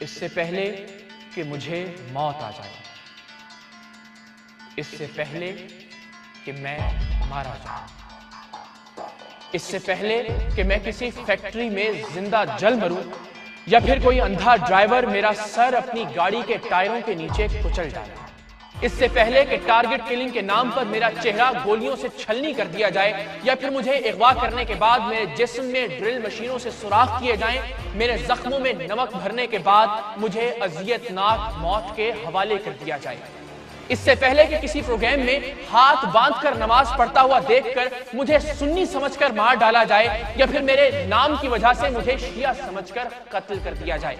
اس سے پہلے کہ مجھے موت آ جائے، اس سے پہلے کہ میں مارا جاؤں، اس سے پہلے کہ میں کسی فیکٹری میں زندہ جل مروں یا پھر کوئی اندھا ڈرائیور میرا سر اپنی گاڑی کے ٹائروں کے نیچے کچل ڈالے، اس سے پہلے کہ ٹارگٹ کلنگ کے نام پر میرا چہرہ گولیوں سے چھلنی کر دیا جائے یا پھر مجھے اغوا کرنے کے بعد میرے جسم میں ڈرل مشینوں سے سوراخ کیے جائیں، میرے زخموں میں نمک بھرنے کے بعد مجھے اذیتناک موت کے حوالے کر دیا جائے، اس سے پہلے کہ کسی پروگرام میں ہاتھ باندھ کر نماز پڑھتا ہوا دیکھ کر مجھے سنی سمجھ کر مار ڈالا جائے یا پھر میرے نام کی وجہ سے مجھے شیعہ سمجھ کر قتل کر دیا جائے،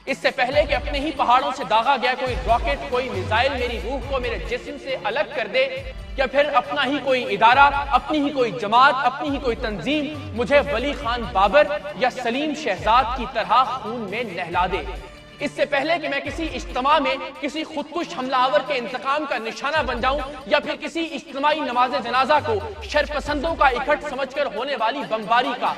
اس سے پہلے کہ اپنے ہی پہاڑوں سے داغا گیا کوئی راکٹ، کوئی میزائل میری روح کو میرے جسم سے الگ کر دے یا پھر اپنا ہی کوئی ادارہ، اپنی ہی کوئی جماعت، اپنی ہی کوئی تنظیم مجھے ولی خان بابر یا سلیم شہزاد کی طرح خون میں نہلا دے، اس سے پہلے کہ میں کسی اجتماع میں کسی خودکش حملہ آور کے انتقام کا نشانہ بن جاؤں یا پھر کسی اجتماعی نماز جنازہ کو شرپسندوں کا اکٹھ سمجھ کر ہونے والی بمباری کا،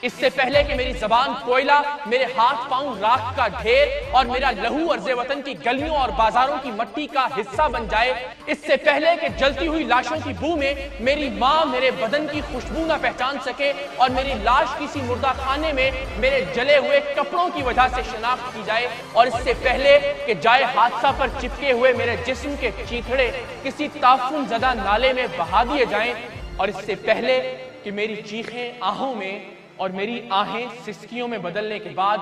اس سے پہلے کہ میری زبان کوئلہ، میرے ہاتھ پاؤں راکھ کا ڈھیر اور میرا لہو عرض وطن کی گلیوں اور بازاروں کی مٹی کا حصہ بن جائے، اس سے پہلے کہ جلتی ہوئی لاشوں کی بو میں میری ماں میرے بدن کی خوشبو نہ پہچان سکے اور میری لاش کسی مردہ خانے میں میرے جلے ہوئے کپڑوں کی وجہ سے شناخت کی جائے، اور اس سے پہلے کہ جائے حادثہ پر چپکے ہوئے میرے جسم کے چیتھڑے کسی تعفن زدہ نالے میں بہا دیے جائیں، اور اس سے پہلے کہ میری چیخیں آہوں میں اور میری آہیں سسکیوں میں بدلنے کے بعد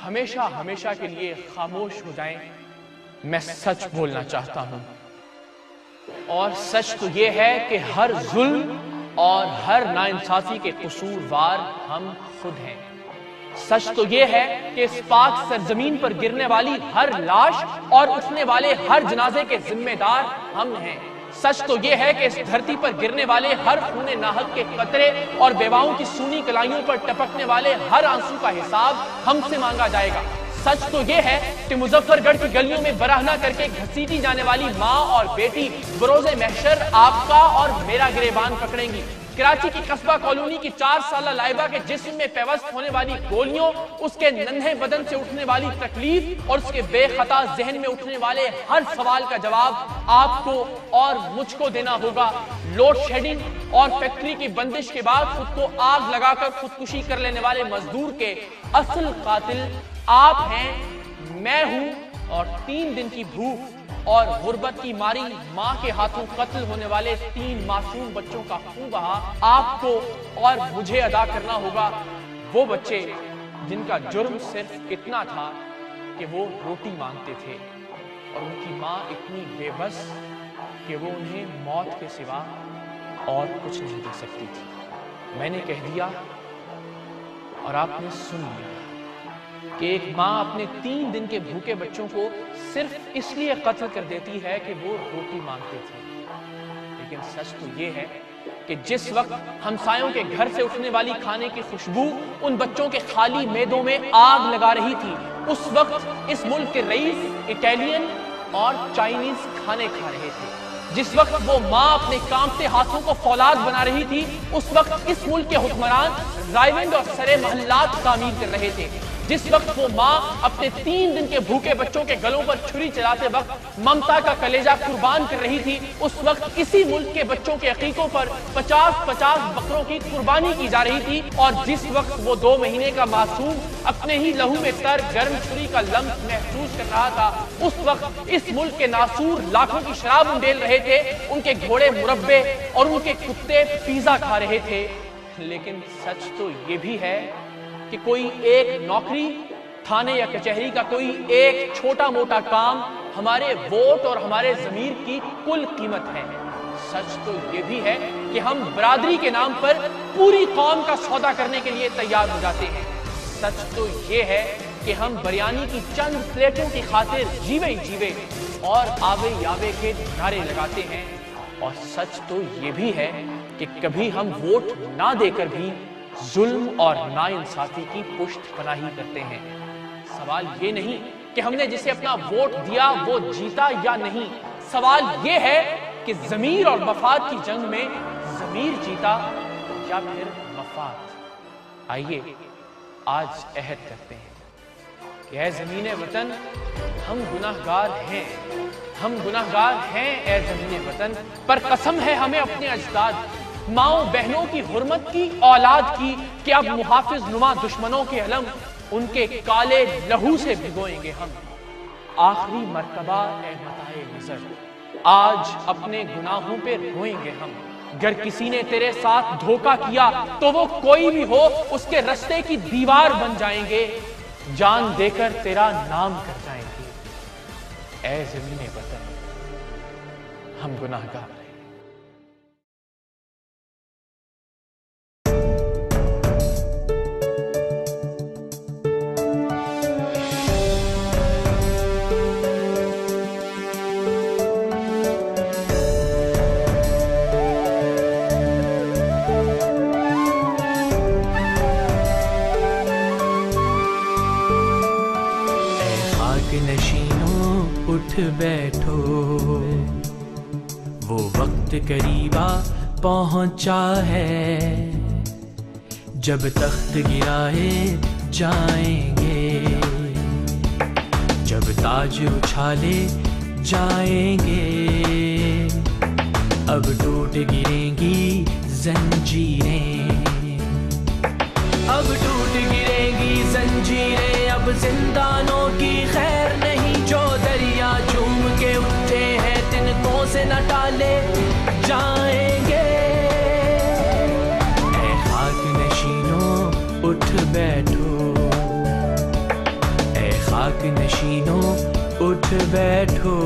ہمیشہ ہمیشہ کے لیے خاموش ہو جائیں، میں سچ بولنا چاہتا ہوں، اور سچ تو یہ ہے کہ ہر ظلم اور ہر ناانصافی کے قصوروار ہم خود ہیں، سچ تو یہ ہے کہ اس پاک سرزمین پر گرنے والی ہر لاش اور اٹھنے والے ہر جنازے کے ذمہ دار ہم ہیں، سچ تو یہ ہے کہ اس دھرتی پر گرنے والے ہر خون ناحق کے قطرے اور بیواؤں کی سونی کلائیوں پر ٹپکنے والے ہر آنسو کا حساب ہم سے مانگا جائے گا، سچ تو یہ ہے کہ مظفر گڑھ کی گلیوں میں براہنا کر کے گھسیٹی جانے والی ماں اور بیٹی بروز محشر آپ کا اور میرا گریبان پکڑیں گی، کراچی کی قصبہ کالونی کی 4 سالہ لائبہ کے جسم میں پیوست ہونے والی گولیوں، اس کے ننھے بدن سے اٹھنے والی تکلیف اور اس کے بے خطا ذہن میں اٹھنے والے ہر سوال کا جواب آپ کو اور مجھ کو دینا ہوگا، لوڈ شیڈنگ اور فیکٹری کی بندش کے بعد خود کو آگ لگا کر خودکشی کر لینے والے مزدور کے اصل قاتل آپ ہیں، میں ہوں، اور 3 دن کی بھوک اور غربت کی ماری ماں کے ہاتھوں قتل ہونے والے 3 معصوم بچوں کا خون بہا آپ کو اور مجھے ادا کرنا ہوگا، وہ بچے جن کا جرم صرف اتنا تھا کہ وہ روٹی مانگتے تھے اور ان کی ماں اتنی بے بس کہ وہ انہیں موت کے سوا اور کچھ نہیں دے سکتی تھی، میں نے کہہ دیا اور آپ نے سن لیا کہ ایک ماں اپنے 3 دن کے بھوکے بچوں کو صرف اس لیے قتل کر دیتی ہے کہ وہ روٹی مانگتے تھے، لیکن سچ تو یہ ہے کہ جس وقت ہمسایوں کے گھر سے اٹھنے والی کھانے کی خوشبو ان بچوں کے خالی معدوں میں آگ لگا رہی تھی، اس وقت اس ملک کے رئیس اٹیلین اور چائنیز کھانے کھا رہے تھے، جس وقت وہ ماں اپنے کانپتے ہاتھوں کو فولاد بنا رہی تھی، اس وقت اس ملک کے حکمران رائونڈ اور سرے محلات تعمیر کر رہے تھے، جس وقت وہ ماں اپنے 3 دن کے بھوکے بچوں کے گلوں پر چھری چلاتے وقت ممتا کا کلیجہ قربان کر رہی تھی، اس وقت اسی ملک کے بچوں کے عقیقوں پر 50 بکروں کی قربانی کی جا رہی تھی، اور جس وقت وہ 2 مہینے کا معصوم اپنے ہی لہو میں تر گرم چھری کا لمس محسوس کر رہا تھا، اس وقت اس ملک کے ناسور لاکھوں کی شراب انڈیل رہے تھے، ان کے گھوڑے مربے اور ان کے کتے پیزا کھا رہے تھے، لیکن سچ تو یہ بھی ہے کہ کوئی ایک نوکری، تھانے یا کچہری کا کوئی ایک چھوٹا موٹا کام ہمارے ووٹ اور ہمارے ضمیر کی کل قیمت ہے، سچ تو یہ بھی ہے کہ ہم برادری کے نام پر پوری قوم کا سودا کرنے کے لیے تیار ہو جاتے ہیں، سچ تو یہ ہے کہ ہم بریانی کی چند پلیٹوں کی خاطر جیوے جیوے اور آوے یاوے کے نعرے لگاتے ہیں، اور سچ تو یہ بھی ہے کہ کبھی ہم ووٹ نہ دے کر بھی ظلم اور ناانصافی کی پشت پناہی کرتے ہیں، سوال یہ نہیں کہ ہم نے جسے اپنا ووٹ دیا وہ جیتا یا نہیں، سوال یہ ہے کہ ضمیر اور مفاد کی جنگ میں ضمیر جیتا یا پھر مفاد۔ آئیے آج عہد کرتے ہیں کہ اے زمین وطن ہم گناہگار ہیں، ہم گناہگار ہیں اے زمین وطن، پر قسم ہے ہمیں اپنے اجداد، ماؤں بہنوں کی حرمت کی، اولاد کی، کہ اب محافظ نما دشمنوں کے علم ان کے کالے لہو سے بھگوئیں گے ہم۔ آخری مرتبہ اے متائے نظر آج اپنے گناہوں پہ روئیں گے ہم۔ گر کسی نے تیرے ساتھ دھوکہ کیا تو وہ کوئی بھی ہو اس کے رستے کی دیوار بن جائیں گے، جان دے کر تیرا نام کر جائیں گے۔ اے زمین وطن ہم گناہگار ہیں۔ نشینوں اٹھ بیٹھو، وہ وقت قریبا پہنچا ہے جب تخت گرائے جائیں گے، جب تاج اچھالے جائیں گے، اب ٹوٹ گریں گی زنجیریں، اب ٹوٹ گریں گی زنجیریں، اب زندانوں کی خیر نہیں، جو دریا چوم کے اٹھے ہیں تنکوں سے نہ ٹالے جائیں گے۔ اے خاک نشینوں اٹھ بیٹھو، اے خاک نشینوں اٹھ بیٹھو۔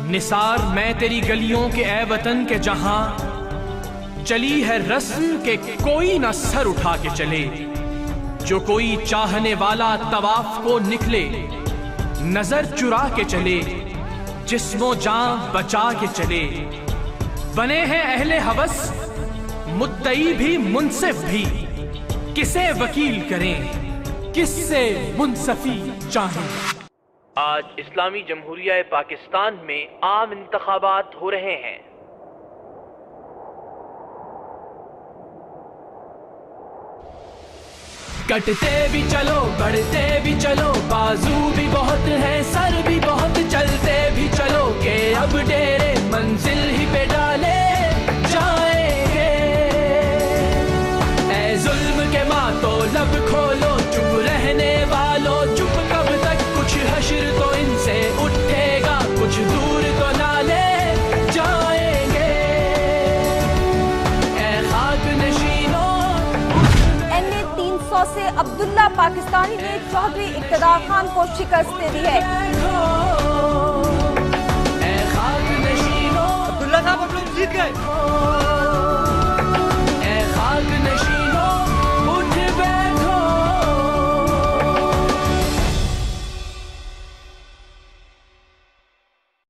نثار میں تیری گلیوں کے اے وطن کے جہاں چلی ہے رسم کہ کوئی نہ سر اٹھا کے چلے، جو کوئی چاہنے والا طواف کو نکلے نظر چرا کے چلے، جسم و جان بچا کے چلے۔ بنے ہیں اہل ہوس مدعی بھی منصف بھی، کسے وکیل کریں کس سے منصفی چاہیں۔ آج اسلامی جمہوریہ پاکستان میں عام انتخابات ہو رہے ہیں۔ کٹتے بھی چلو بڑھتے بھی چلو، بازو بھی بہت ہے سر بھی بہت، چلتے بھی چلو کہ اب ڈیرے منزل ہی پہ ڈالے جائیں گے۔ اے ظلم کے ماتو لب کھولو، چپ رہنے والوں چپ کب تک، کچھ حشر تو ان سے اٹھے گا، کچھ دور تو نالے جائیں گے۔ اے خاک نشینوں NA-300 سے عبداللہ پاکستانی نے چودھری اقتدار خان کو شکست دے دی ہے۔ اے خاک نشینوں، عبداللہ صاحب ہم لوگ جیت گئے۔